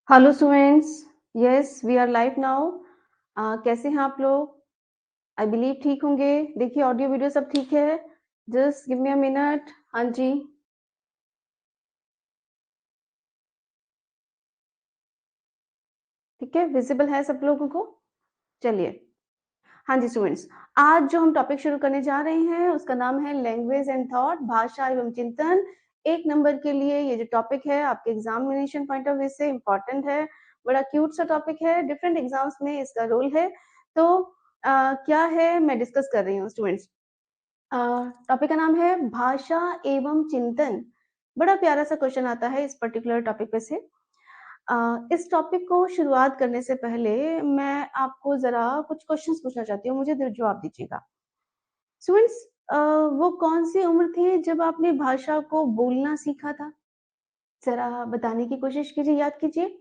Hello students, yes we are live now. कैसे हैं आप लोग? आई बिलीव ठीक होंगे। देखिए ऑडियो वीडियो सब ठीक है। Just give me a minute. हाँ जी, ठीक है, विजिबल है सब लोगों को। चलिए, हाँ जी स्टूडेंट्स, आज जो हम टॉपिक शुरू करने जा रहे हैं उसका नाम है लैंग्वेज एंड थॉट, भाषा एवं चिंतन। एक नंबर के लिए ये जो टॉपिक है आपके एग्जामिनेशन पॉइंट ऑफ व्यू से इम्पोर्टेंट है। बड़ा क्यूट सा टॉपिक है, डिफरेंट एग्जाम्स में इसका रोल है। तो क्या है मैं डिस्कस कर रही हूँ स्टूडेंट्स। टॉपिक का नाम है भाषा एवं चिंतन। बड़ा प्यारा सा क्वेश्चन आता है इस पर्टिकुलर टॉपिक पे से। इस टॉपिक को शुरुआत करने से पहले मैं आपको जरा कुछ क्वेश्चंस पूछना चाहती हूँ, मुझे जवाब दीजिएगा। स्टूडेंट्स, वो कौन सी उम्र थी जब आपने भाषा को बोलना सीखा था? जरा बताने की कोशिश कीजिए, याद कीजिए।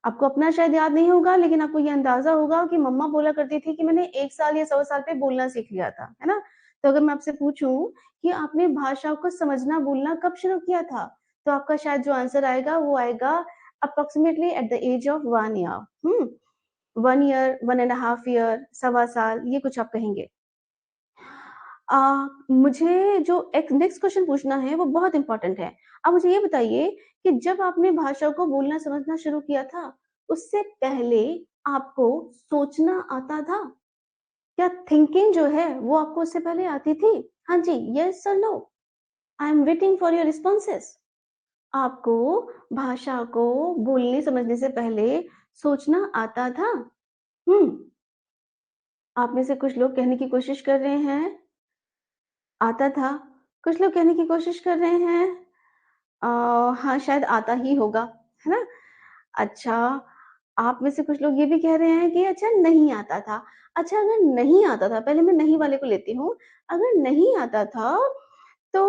आपको अपना शायद याद नहीं होगा, लेकिन आपको ये अंदाजा होगा कि मम्मा बोला करती थी कि मैंने 1 साल या सवा साल पे बोलना सीख लिया था, है ना? तो अगर मैं आपसे पूछूं कि आपने भाषा को समझना बोलना कब शुरू किया था, तो आपका शायद जो आंसर आएगा वो आएगा approximately at the age of 1 year. 1 year, 1.5 year, सवा साल, ये कुछ आप कहेंगे। मुझे जो एक नेक्स्ट क्वेश्चन पूछना है वो बहुत इंपॉर्टेंट है। आप मुझे ये बताइए कि जब आपने भाषा को बोलना समझना शुरू किया था, उससे पहले आपको सोचना आता था? क्या थिंकिंग जो है वो आपको उससे पहले आती थी? हाँ जी, यस और no? I am waiting for your responses. आपको भाषा को बोलने समझने से पहले सोचना आता था? हम्म आप में से कुछ लोग कहने की कोशिश कर रहे हैं आता था, कुछ लोग कहने की कोशिश कर रहे हैं अ, हाँ, शायद आता ही होगा, है ना? अच्छा, आप में से कुछ लोग ये भी कह रहे हैं कि अच्छा नहीं आता था। अच्छा, अगर नहीं आता था, पहले मैं नहीं वाले को लेती हूँ। अगर नहीं आता था तो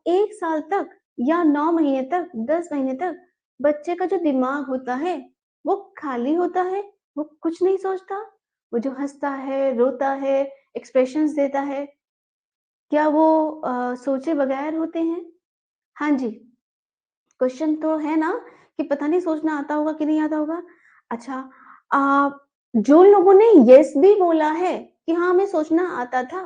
1 साल तक या 9 महीने तक, 10 महीने तक बच्चे का जो दिमाग होता है, वो खाली होता है, वो कुछ नहीं सोचता। वो जो हँसता है, रोता है, एक्सप्रेशंस देता है, क्या वो सोचे बगैर होते हैं? हाँ जी, क्वेश्चन तो है ना कि पता नहीं सोचना आता होगा कि नहीं आता होगा। अच्छा, आ, जो लोगों ने यस भी बोला है कि हाँ हमें सोचना आता था,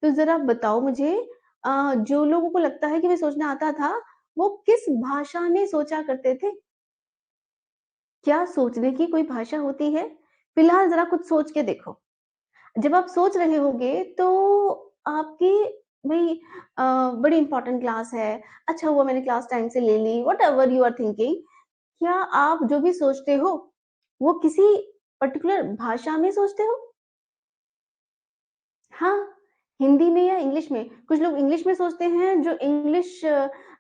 तो जरा बताओ मुझे, जो लोगों को लगता है कि हमें सोचना आता था, वो किस भाषा में सोचा करते थे? क्या सोचने की कोई भाषा होती है? फिलहाल जरा कुछ सोच के देखो। जब आप सोच रहे होगे तो आपकी भाई बड़ी इंपॉर्टेंट क्लास है, अच्छा हुआ मैंने क्लास टाइम से ले ली, whatever you are thinking, क्या आप जो भी सोचते हो वो किसी पर्टिकुलर भाषा में सोचते हो? हाँ, हिंदी में या इंग्लिश में? कुछ लोग इंग्लिश में सोचते हैं, जो इंग्लिश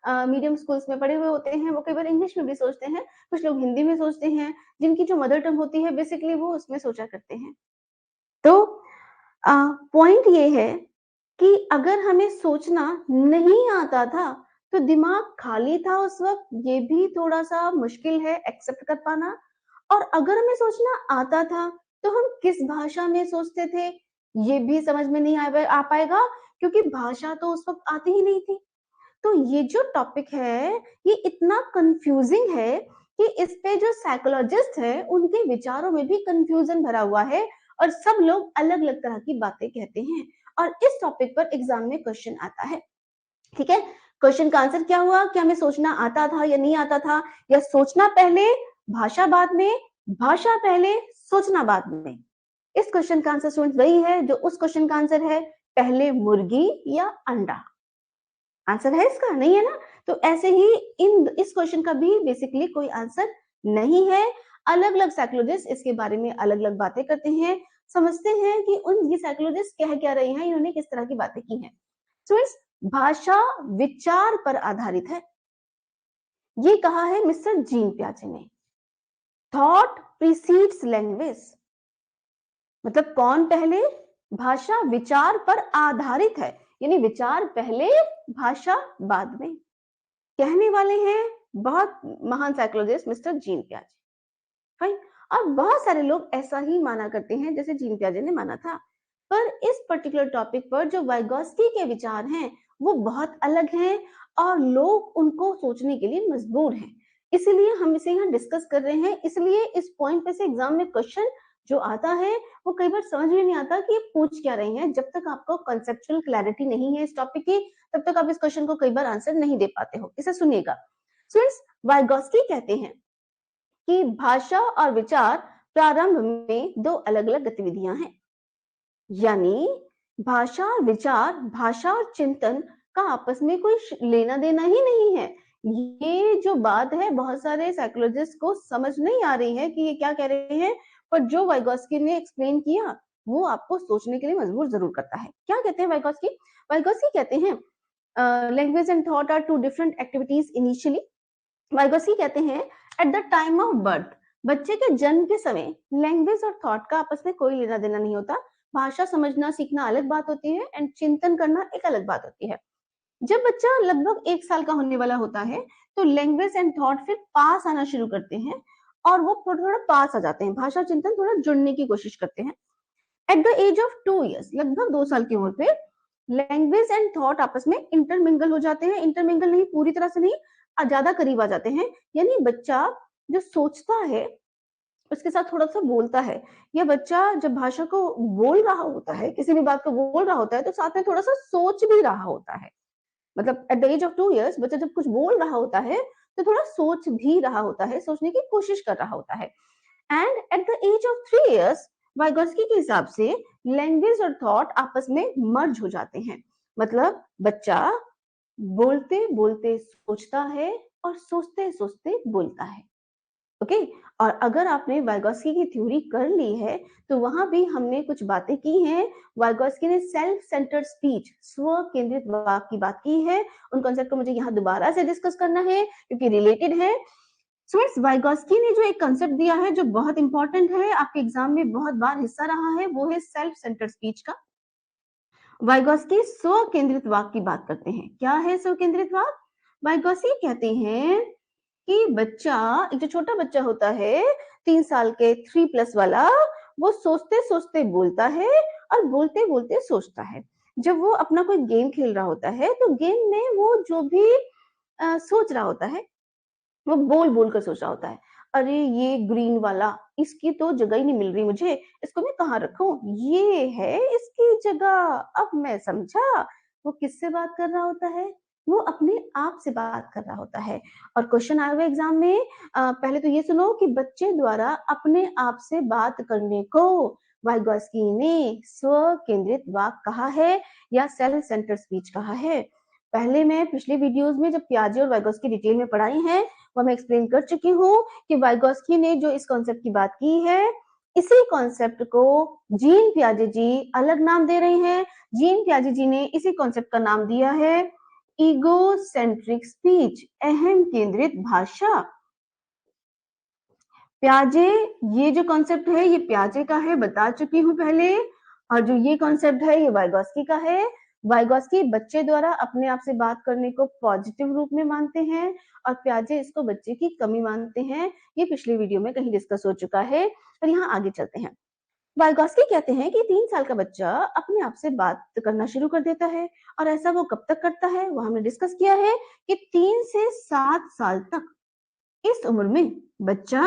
मीडियम स्कूल्स में पढ़े हुए होते हैं वो कई बार इंग्लिश में भी सोचते हैं। कुछ लोग हिंदी में सोचते हैं, जिनकी जो मदर टंग होती है बेसिकली वो उसमें सोचा करते हैं। तो पॉइंट ये है कि अगर हमें सोचना नहीं आता था, तो दिमाग खाली था उस वक़्त, ये भी थोड़ा-सा मुश्किल है एक्सेप्ट कर पाना। और अगर हमें सोचना आता था, तो हम किस भाषा में सोचते थे, ये भी समझ में नहीं आ पाएगा, क्योंकि भाषा तो उस वक़्त आती ही नहीं थी। तो ये जो टॉपिक है, ये इतना कन्फ्यूजिंग है कि इस पे जो साइकोलॉजिस्ट हैं, उनके विचारों में भी कन्फ्यूजन भरा हुआ है और सब लोग अलग-अलग तरह की बातें कहते हैं और इस टॉपिक पर एग्जाम में क्वेश्चन आता है। ठीक है? क्वेश्चन का आंसर क्या हुआ? क्या हमें सोचना आता था या नहीं आता था, या सोचना पहले, भाषा बाद में, भाषा पहले, सोचना बाद में? इस क्वेश्चन का आंसर स्टूडेंट्स वही है जो उस क्वेश्चन का आंसर है, पहले मुर्गी या अंडा? आंसर है इसका? नहीं है ना? तो ऐसे ही इन इस क्वेश्चन का भी बेसिकली कोई आंसर नहीं है। अलग-अलग साइकोलॉजिस्ट इसके बारे में अलग-अलग बातें करते हैं, समझते हैं कि ये साइकोलॉजिस्ट कह क्या रहे हैं, इन्होंने किस तरह की बातें की हैं। सो इस भाषा विचार पर आधारित है, ये कहा है मिस्टर जीन पियाजे ने। थॉट प्रीसीड्स लैंग्वेज, मतलब कौन पहले? भाषा विचार पर आधारित है, यानी विचार पहले, भाषा बाद में। कहने वाले हैं बहुत महान साइकोलॉजिस्ट मिस्टर जीन पियाजे। फाइन। और बहुत सारे लोग ऐसा ही माना करते हैं जैसे जीन पियाजे ने माना था। पर इस पर्टिकुलर टॉपिक पर जो वाइगोस्की के विचार हैं वो बहुत अलग हैं और लोग उनको सोचने के लिए मजबूर हैं। इसीलिए हम इसे यहाँ डिस्कस कर रहे हैं। इसलिए इस पॉइंट पे से एग्जाम में क्वेश्चन जो आता है वो कई बार समझ में नहीं आता कि ये पूछ क्या रहे हैं। जब तक आपको कॉन्सेप्चुअल क्लैरिटी नहीं है इस टॉपिक की, तब तक आप इस क्वेश्चन को कई बार आंसर नहीं दे पाते हो। इसे सुनिएगा। स्टूडेंट्स, वाइगोस्की कहते हैं कि भाषा और विचार प्रारंभ में दो अलग अलग गतिविधियां हैं। यानी भाषा और विचार, भाषा और चिंतन का आपस में कोई लेना देना ही नहीं है। ये जो बात है बहुत सारे साइकोलॉजिस्ट को समझ नहीं आ रही है कि ये क्या कह रहे हैं, पर जो वाइगोस्की ने एक्सप्लेन किया वो आपको सोचने के लिए मजबूर जरूर करता है। क्या कहते हैं वाइगोस्की? वाइगोस्की कहते हैं language and thought are two different activities initially. Vygotsky कहते हैं at the time of birth, बच्चे के जन्म के समय लैंग्वेज और थॉट का आपस में कोई लेना देना नहीं होता। भाषा समझना सीखना अलग बात होती है एंड चिंतन करना एक अलग बात होती है। जब बच्चा लगभग 1 साल का होने वाला होता है तो लैंग्वेज एंड थॉट फिर पास आना शुरू करते हैं और वो थोड़ा थोड़ा पास आ जाते हैं। भाषा चिंतन थोड़ा जुड़ने की कोशिश करते हैं। At the age of 2 years, लगभग 2 साल की उम्र पे लैंग्वेज एंड थॉट आपस में इंटरमिंगल हो जाते हैं। इंटरमिंगल नहीं, पूरी तरह से नहीं, ज्यादा करीब आ जाते हैं। यानी बच्चा जो सोचता है उसके साथ थोड़ा सा बोलता है, या बच्चा जब भाषा को बोल रहा होता है, किसी भी बात को बोल रहा होता है, तो साथ में थोड़ा सा सोच भी रहा होता है। मतलब at the age of 2 years बच्चा जब कुछ बोल रहा होता है तो थोड़ा सोच भी रहा होता है, सोचने की कोशिश कर रहा होता है। And at the age of 3 years, Vygotsky के हिसाब से लैंग्वेज और थॉट आपस में मर्ज हो जाते हैं। मतलब बच्चा बोलते बोलते सोचता है और सोचते सोचते बोलता है। ओके और अगर आपने वाइगोस्की की थ्योरी कर ली है तो वहां भी हमने कुछ बातें की हैं। वाइगोस्की ने सेल्फ सेंटर्ड स्पीच, स्व केंद्रित वाक्य की बात की है। उन कॉन्सेप्ट को मुझे यहाँ दोबारा से डिस्कस करना है क्योंकि रिलेटेड है। स्टूडेंट्स, वाइगोस्की ने जो एक कंसेप्ट दिया है जो बहुत इंपॉर्टेंट है, आपके एग्जाम में बहुत बार हिस्सा रहा है, वो है सेल्फ सेंटर्ड स्पीच का। वाइगोस्की स्व केंद्रित वाक्य की बात करते हैं। क्या है स्व केंद्रित वाक्य? वाइगोस्की कहते हैं कि बच्चा, एक जो छोटा बच्चा होता है 3 साल के 3+ वाला, वो सोचते सोचते बोलता है और बोलते बोलते सोचता है। जब वो अपना कोई गेम खेल रहा होता है तो गेम में वो जो भी सोच रहा होता है वो बोल बोल कर सोच रहा होता है। अरे ये ग्रीन वाला, इसकी तो जगह ही नहीं मिल रही मुझे, इसको मैं कहाँ रखूं, ये है इसकी जगह। अब मैं समझा, वो किससे बात कर रहा होता है? वो अपने आप से बात कर रहा होता है। और क्वेश्चन आए हुए एग्जाम में, पहले तो ये सुनो कि बच्चे द्वारा अपने आप से बात करने को वाइगोस्की ने स्व केंद्रित वाक्य कहा है या सेल्फ सेंटर्ड स्पीच कहा है। पहले मैं पिछले वीडियोस में जब पियाजे और वाइगोस्की डिटेल में पढ़ाई है वो मैं एक्सप्लेन कर चुकी हूँ कि वाइगोस्की ने जो इस कॉन्सेप्ट की बात की है, इसी कॉन्सेप्ट को जीन पियाजे जी अलग नाम दे रहे हैं। जीन पियाजे जी ने इसी कॉन्सेप्ट का नाम दिया है ईगोसेंट्रिक स्पीच, अहम केंद्रित भाषा। प्याजे, ये जो कॉन्सेप्ट है ये प्याजे का है, बता चुकी हूँ पहले। और जो ये कॉन्सेप्ट है ये वाइगोस्की का है। वाइगोस्की बच्चे द्वारा अपने आप से बात करने को पॉजिटिव रूप में मानते हैं और प्याजे इसको बच्चे की कमी मानते हैं। ये पिछले वीडियो में कहीं डिस्कस हो चुका है। और यहाँ आगे चलते हैं। वाइगोस्की कहते हैं कि 3 साल का बच्चा अपने आप से बात करना शुरू कर देता है। और ऐसा वो कब तक करता है वो हमने डिस्कस किया है कि 3 से 7 साल तक, इस उम्र में बच्चा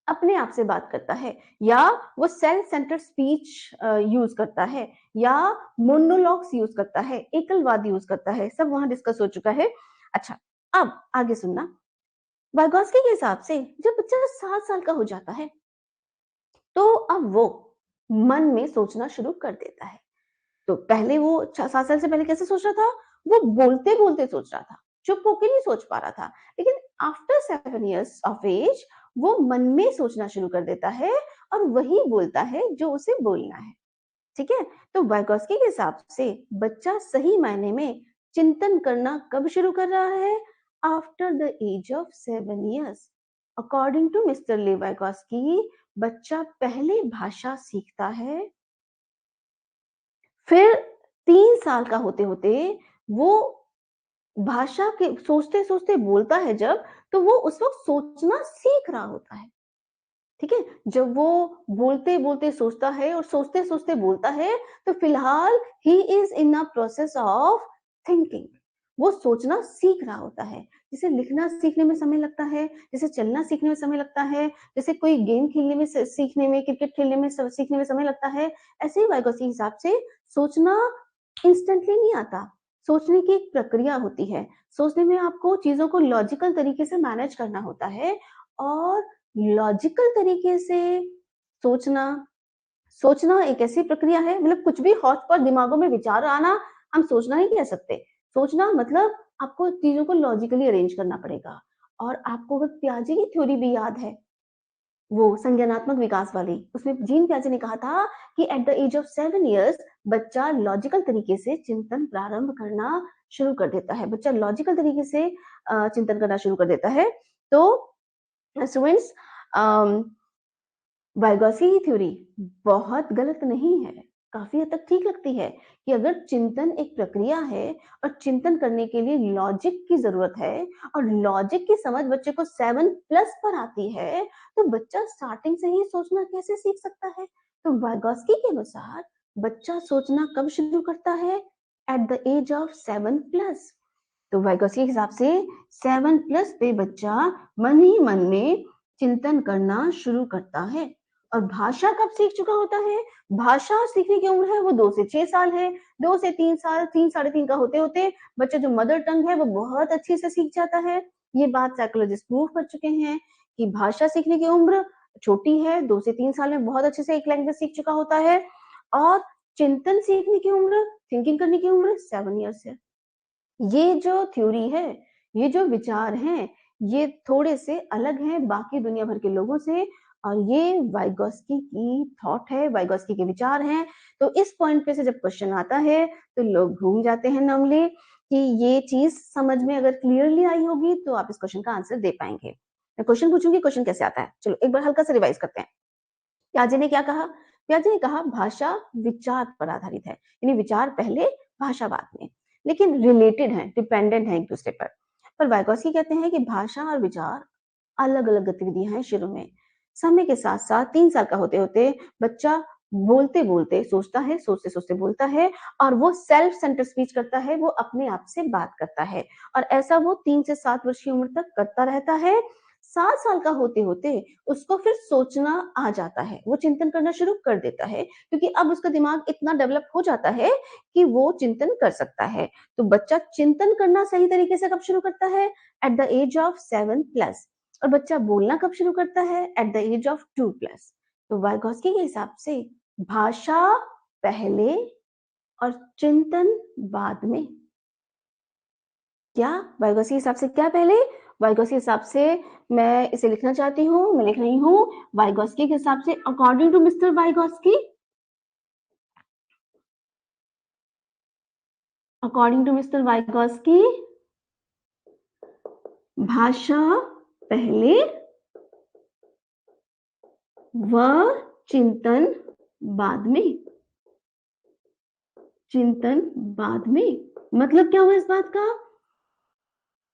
अपने आप से बात करता है, या वो सेल्फ सेंटर्ड स्पीच यूज करता है, या मोनोलॉग्स यूज करता है, एकलवाद यूज करता है। सब वहां डिस्कस हो चुका है। अच्छा, अब आगे सुनना। वाइगोस्की के हिसाब से जब बच्चा 7 साल का हो जाता है तो अब वो मन में सोचना शुरू कर देता है। तो पहले वो 7 साल से पहले कैसे सोच रहा था? वो बोलते बोलते सोच रहा था, चुप होकर नहीं सोच पा रहा था। लेकिन आफ्टर 7 years ऑफ एज वो मन में सोचना शुरू कर देता है और वही बोलता है जो उसे बोलना है। ठीक है, तो वाइगोस्की के हिसाब से बच्चा सही मायने में चिंतन करना कब शुरू कर रहा है? After the age of 7 years। According to mister Lev Vygotsky, बच्चा पहले भाषा सीखता है, फिर 3 साल का होते होते वो भाषा के सोचते सोचते बोलता है जब, तो वो उस वक्त सोचना सीख रहा होता है। ठीक है, जब वो बोलते बोलते सोचता है और सोचते सोचते बोलता है तो फिलहाल he is in a process of thinking. वो सोचना सीख रहा होता है। जैसे लिखना सीखने में समय लगता है, जैसे चलना सीखने में समय लगता है, जैसे कोई गेम खेलने में सीखने में, क्रिकेट खेलने में सीखने में समय लगता है, ऐसे ही वाइगोत्स्की के हिसाब से सोचना इंस्टेंटली नहीं आता। सोचने की एक प्रक्रिया होती है। सोचने में आपको चीज़ों को लॉजिकल तरीके से मैनेज करना होता है और लॉजिकल तरीके से सोचना सोचना एक ऐसी प्रक्रिया है, मतलब कुछ भी हौच-पौच दिमागों में विचार आना हम सोचना नहीं कह सकते। सोचना मतलब आपको चीज़ों को लॉजिकली अरेंज करना पड़ेगा। और आपको अगर पियाजे की थ्योरी भी याद है, वो संज्ञानात्मक विकास वाली, उसमें जीन पियाजे ने कहा था कि at the age of 7 years बच्चा लॉजिकल तरीके से चिंतन प्रारंभ करना शुरू कर देता है। बच्चा लॉजिकल तरीके से चिंतन करना शुरू कर देता है। तो स्टूडेंट्स, अम वाइगॉस्की की थ्योरी बहुत गलत नहीं है, काफ़ी हद तक ठीक लगती है कि अगर चिंतन एक प्रक्रिया है और चिंतन करने के लिए लॉजिक की ज़रूरत है और लॉजिक की समझ बच्चे को 7 प्लस पर आती है, तो बच्चा स्टार्टिंग से ही सोचना कैसे सीख सकता है? तो वाइगॉस्की के अनुसार बच्चा सोचना कब शुरू करता है? At the age of 7 plus. तो वाइगॉस्की के हिसाब से 7 प्लस पे बच्चा मन ही मन में चिंतन करना शुरू करता है। और भाषा कब सीख चुका होता है? भाषा सीखने की उम्र है वो 2 से 6 साल है। 2 से 3 साल, 3 साढ़े 3 का होते-होते बच्चा जो मदर टंग है वो बहुत अच्छे से सीख जाता है। ये बात साइकोलॉजिस्ट प्रूव कर चुके हैं कि भाषा सीखने की उम्र छोटी है, 2 से 3 साल में बहुत अच्छे से एक लैंग्वेज सीख चुका होता है और चिंतन सीखने की उम्र, थिंकिंग करने की उम्र 7 ईयर्स है। ये जो थ्योरी है, ये जो विचार हैं, ये थोड़े से अलग हैं बाकी दुनिया भर के लोगों से और ये वाइगॉस्की की थॉट है, वाइगॉस्की के विचार हैं। तो इस पॉइंट पे से जब क्वेश्चन आता है, तो लोग घूम जाते हैं नॉर्मली कि ये चीज़ समझ में अगर क्लियरली आई होगी, तो आप इस क्वेश्चन का आंसर दे पाएँगे। मैं क्वेश्चन पूछूँगी, क्वेश्चन कैसे आता है? चलो एक बार हल्का सा रिवाइज़ करते हैं। पियाजे ने क्या कहा? पियाजे ने कहा भाषा विचार पर आधारित है, यानी विचार पहले भाषा बाद में, लेकिन रिलेटेड हैं, डिपेंडेंट हैं एक दूसरे पर। वाइगॉस्की कहते हैं कि भाषा और विचार अलग-अलग गतिविधियां हैं शुरू में। समय के साथ-साथ 3 साल का होते-होते बच्चा बोलते-बोलते सोचता है, सोचते-सोचते बोलता है और वो सेल्फ सेंटर स्पीच करता है, वो अपने आप से बात करता है और ऐसा वो 3 से 7 वर्ष की उम्र तक करता रहता है। 7 साल का होते-होते उसको फिर सोचना आ जाता है, वो चिंतन करना शुरू कर देता है क्योंकि अब उसका दिमाग इतना डेवलप हो जाता है कि वो चिंतन कर सकता है। तो बच्चा चिंतन करना सही तरीके से कब शुरू करता है? At the age of 7 plus. और बच्चा बोलना कब शुरू करता है? At the age of 2 plus. तो वाइगॉस्की के हिसाब से भाषा पहले और चिंतन बाद में। क्या वाइगॉस्की के हिसाब से क्या पहले? वाइगॉस्की के हिसाब से मैं इसे लिखना चाहती हूँ, मैं लिख रही हूँ। वाइगॉस्की के हिसाब से according to mister Vygotsky, according to mister Vygotsky, भाषा पहले व चिंतन बाद में। चिंतन बाद में मतलब क्या हुआ इस बात का?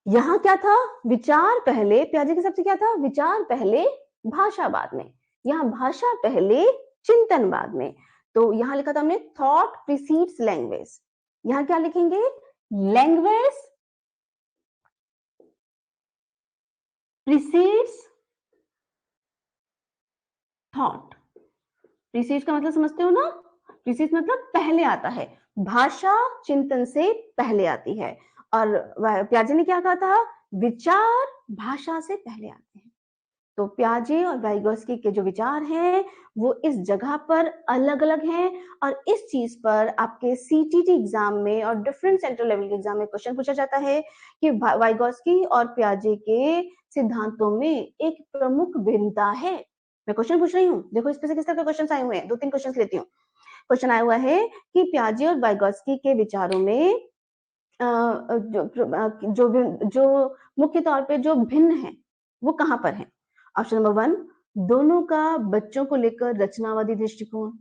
यहाँ क्या था? विचार पहले, पियाजे के हिसाब से क्या था? विचार पहले, भाषा बाद में। यहाँ भाषा पहले, चिंतन बाद में। तो यहाँ लिखा था हमने थॉट प्रीसीड्स लैंग्वेज। यहाँ क्या लिखेंगे? Language precedes thought. प्रीसीड्स का मतलब समझते हो ना? प्रीसीड्स मतलब पहले आता है। भाषा चिंतन से पहले आती है और पियाजे ने क्या कहा था? विचार भाषा से पहले आते हैं। तो पियाजे और वाइगॉस्की के जो विचार हैं वो इस जगह पर अलग-अलग हैं और इस चीज पर आपके सीटीटी एग्जाम में और डिफरेंट सेंट्रल लेवल के एग्जाम में क्वेश्चन पूछा जाता है कि वाइगॉस्की और पियाजे के सिद्धांतों में एक प्रमुख भिन्नता है। मैं क्वेश्चन पूछ रही हूँ, देखो इस पे से किस तरह के क्वेश्चन आए हुए हैं, 2-3 क्वेश्चन लेती हूँ। क्वेश्चन आया हुआ है कि पियाजे और वाइगॉस्की के विचारों में जो मुख्य तौर पे जो भिन्न है वो कहाँ पर है? ऑप्शन नंबर 1, दोनों का बच्चों को लेकर रचनावादी दृष्टिकोण।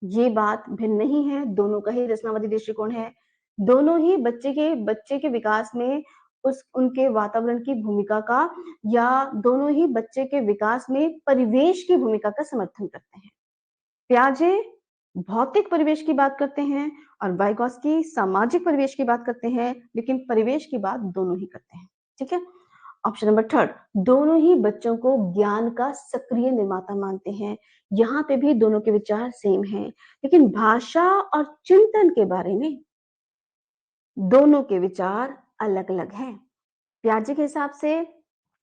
ये बात भिन्न नहीं है, दोनों का ही रचनावादी दृष्टिकोण है। दोनों ही बच्चे के विकास में उस उनके वातावरण की भूमिका का या दोनों ही बच्चे के विकास में परिवेश की भूमिका का समर्थन करते हैं। पियाजे भौतिक परिवेश की बात करते हैं और वाइगॉस्की सामाजिक परिवेश की बात करते हैं, लेकिन परिवेश की बात दोनों ही करते हैं। ठीक है। ऑप्शन नंबर थर्ड, दोनों ही बच्चों को ज्ञान का सक्रिय निर्माता मानते हैं। यहाँ पे भी दोनों के विचार सेम हैं, लेकिन भाषा और चिंतन के बारे में दोनों के विचार अलग-अलग हैं। पियाजे के हिसाब से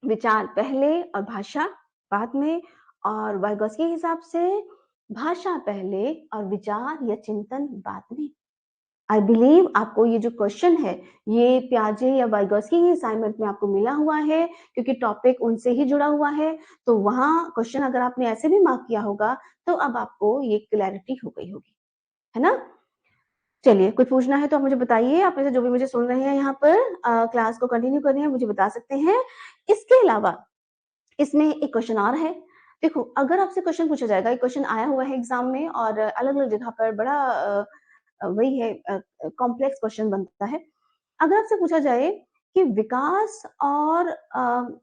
विचार पहले और भाषा बाद में, और वाइगोत्स्की के हिसाब से भाषा पहले और विचार या चिंतन बाद में। आई बिलीव आपको ये जो क्वेश्चन है, ये पियाजे या वाइगोत्स्की की असाइनमेंट में आपको मिला हुआ है, क्योंकि टॉपिक उनसे ही जुड़ा हुआ है। तो वहाँ क्वेश्चन अगर आपने ऐसे भी मार्क किया होगा, तो अब आपको ये क्लैरिटी हो गई होगी, है ना? चलिए, कुछ पूछना है तो आप मुझे बताइए। आप में से जो भी मुझे सुन रहे हैं यहाँ पर क्लास को कंटिन्यू कर रहे हैं, मुझे बता सकते हैं। इसके अलावा इसमें एक क्वेश्चन और है। देखो, अगर आपसे क्वेश्चन पूछा जाएगा, एक क्वेश्चन आया हुआ है एग्ज़ाम में और अलग-अलग जगह पर बड़ा वही है कॉम्प्लेक्स क्वेश्चन बनता है। अगर आपसे पूछा जाए कि विकास और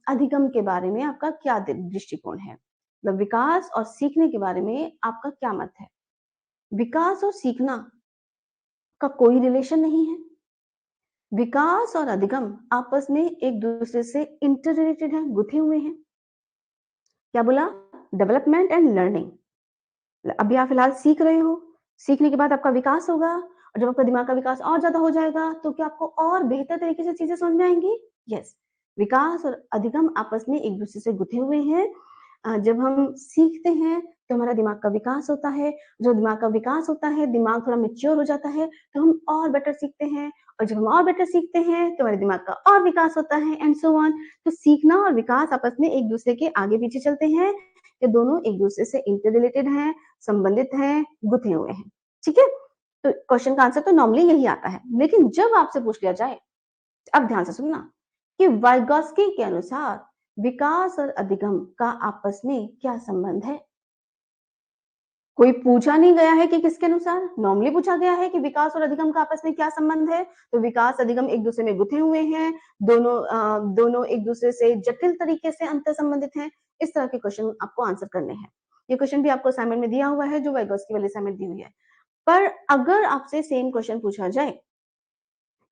अधिगम के बारे में आपका क्या दृष्टिकोण है? मतलब विकास और सीखने के बारे में आपका क्या मत है? विकास और सीखना का कोई रिलेशन नहीं है। विकास और अधिगम आपस में एक दूसरे से इंटर रिलेटेड हैं, गुथे हुए हैं। क्या बोला? Development and learning. अभी आप फिलहाल सीख रहे हो, सीखने के बाद आपका विकास होगा, और जब आपका दिमाग का विकास और ज्यादा हो जाएगा तो क्या आपको और बेहतर तरीके से चीजें समझ में आएंगी? यस। विकास और अधिगम आपस में एक दूसरे से गुथे हुए हैं। जब हम सीखते हैं तो हमारा दिमाग का विकास होता है। जो दिमाग का विकास होता है, दिमाग थोड़ा मैच्योर हो जाता है, तो हम और बेटर सीखते हैं, और जब हम और बेटर सीखते हैं तो हमारे दिमाग का और विकास होता है, एंड सो ऑन। तो सीखना और विकास आपस में एक दूसरे के आगे पीछे चलते हैं। ये दोनों एक दूसरे से इंटर रिलेटेड हैं, संबंधित हैं, गुथे हुए हैं। ठीक है? तो क्वेश्चन का आंसर तो नॉर्मली यही आता है। लेकिन जब आपसे पूछ लिया जाए, अब ध्यान से सुनना, कि वाइगोत्स्की के अनुसार विकास और अधिगम का आपस में क्या संबंध है? कोई पूछा नहीं गया है कि किसके अनुसार, नॉर्मली पूछा गया है कि विकास और अधिगम का आपस में क्या संबंध है। तो विकास अधिगम एक दूसरे में गुथे हुए हैं, दोनों एक दूसरे से जटिल तरीके से अंतर संबंधित हैं। इस तरह के क्वेश्चन आपको आंसर करने हैं। ये क्वेश्चन भी आपको असाइनमेंट में दिया हुआ है, जो वाइगोत्स्की वाली असाइनमेंट दी हुई है। पर अगर आपसे सेम क्वेश्चन पूछा जाए,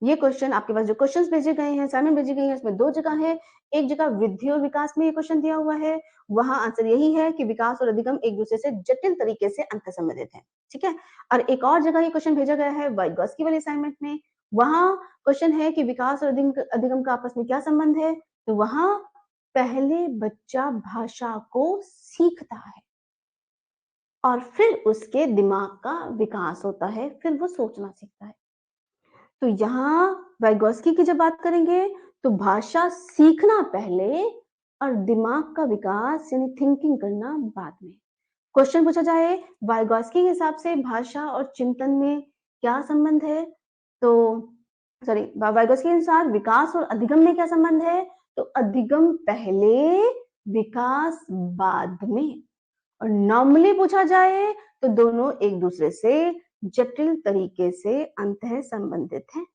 ये क्वेश्चन आपके पास जो क्वेश्चंस भेजे गए हैं, असाइनमेंट भेजी गई है, इसमें 2 जगह है। एक जगह वृद्धि और विकास में ये क्वेश्चन दिया हुआ है, वहाँ आंसर यही है कि विकास और अधिगम एक दूसरे से जटिल तरीके से अंतर संबंधित है, ठीक है? और एक और जगह ये क्वेश्चन भेजा गया है वाइगोत्स्की वाले असाइनमेंट में, वहाँ क्वेश्चन है कि विकास और अधिगम का आपस में क्या संबंध है? तो वहाँ पहले बच्चा भाषा को सीखता है और फिर उसके दिमाग का विकास होता है, फिर वो सोचना सीखता है। तो यहाँ वाइगोत्स्की की जब बात करेंगे, तो भाषा सीखना पहले और दिमाग का विकास यानी थिंकिंग करना बाद में। क्वेश्चन पूछा जाए वाइगोत्स्की के हिसाब से भाषा और चिंतन में क्या संबंध है? तो सॉरी, वाइगोत्स्की के अनुसार विकास और अधिगम में क्या संबंध है? तो अधिगम पहले, विकास बाद में। और नॉर्मली पूछा जाए तो दोनों एक दूसरे से जटिल तरीके से अंतः संबंधित हैं।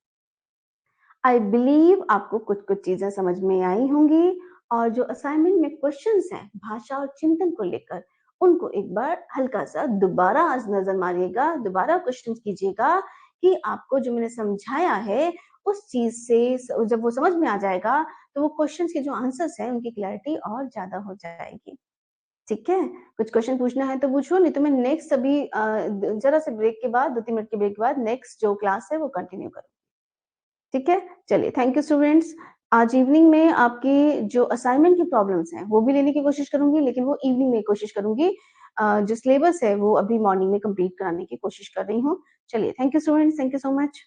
आई बिलीव आपको कुछ-कुछ चीज़ें समझ में आई होंगी, और जो असाइनमेंट में क्वेश्चंस हैं भाषा और चिंतन को लेकर, उनको एक बार हल्का-सा दोबारा आज नज़र मारिएगा, दोबारा क्वेश्चंस कीजिएगा कि आपको जो मैंने समझाया है, उस चीज़ से जब वो समझ में आ जाएगा, तो वो क्वेश्चंस के जो आंसर्स हैं, उनकी क्लैरिटी और ज़्यादा हो जाएगी। ठीक है? कुछ क्वेश्चन पूछना है तो पूछो, नहीं तो मैं नेक्स्ट अभी ज़रा से ब्रेक के बाद, 2-3 मिनट के ब्रेक के बाद नेक्स्ट जो क्लास है वो कंटिन्यू करूँगी। ठीक है? चलिए, थैंक यू स्टूडेंट्स। आज इवनिंग में आपकी जो असाइनमेंट की प्रॉब्लम्स हैं, वो भी लेने की कोशिश करूँगी, लेकिन वो इवनिंग में कोशिश करूँगी। जो सिलेबस है वो अभी मॉर्निंग में कंप्लीट कराने की कोशिश कर रही हूँ। चलिए, thank you students, thank you so much.